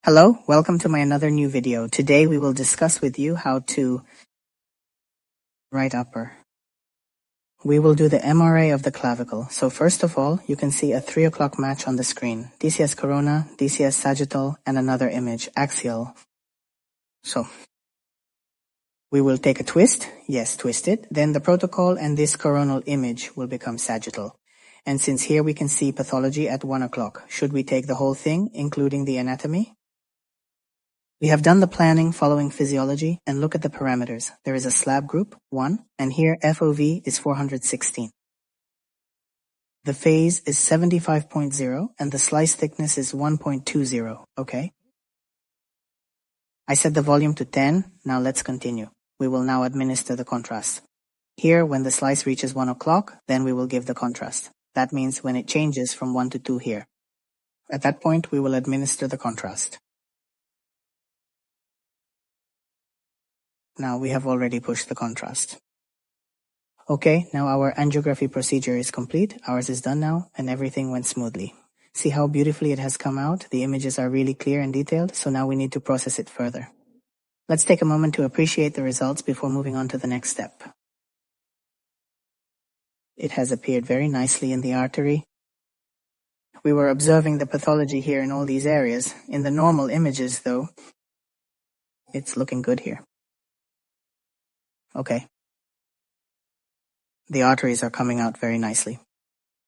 Hello, welcome to my another new video. Today we will discuss with you how to right upper. We will do the MRA of the clavicle. So first of all, you can see a 3 o'clock match on the screen. DCS corona, DCS sagittal, and another image, axial. So we will take a twist. Yes, twist it. Then the protocol and this coronal image will become sagittal. And since here we can see pathology at 1 o'clock, should we take the whole thing, including the anatomy? We have done the planning following physiology and look at the parameters. There is a slab group, 1, and here FOV is 416. The phase is 75.0 and the slice thickness is 1.20, okay? I set the volume to 10, now let's continue. We will now administer the contrast. Here, when the slice reaches 1 o'clock, then we will give the contrast. That means when it changes from 1 to 2 here. At that point, we will administer the contrast. Now we have already pushed the contrast. Okay, now our angiography procedure is complete. Ours is done now, and everything went smoothly. See how beautifully it has come out? The images are really clear and detailed, so now we need to process it further. Let's take a moment to appreciate the results before moving on to the next step. It has appeared very nicely in the artery. We were observing the pathology here in all these areas. In the normal images, though, it's looking good here. Okay. The arteries are coming out very nicely.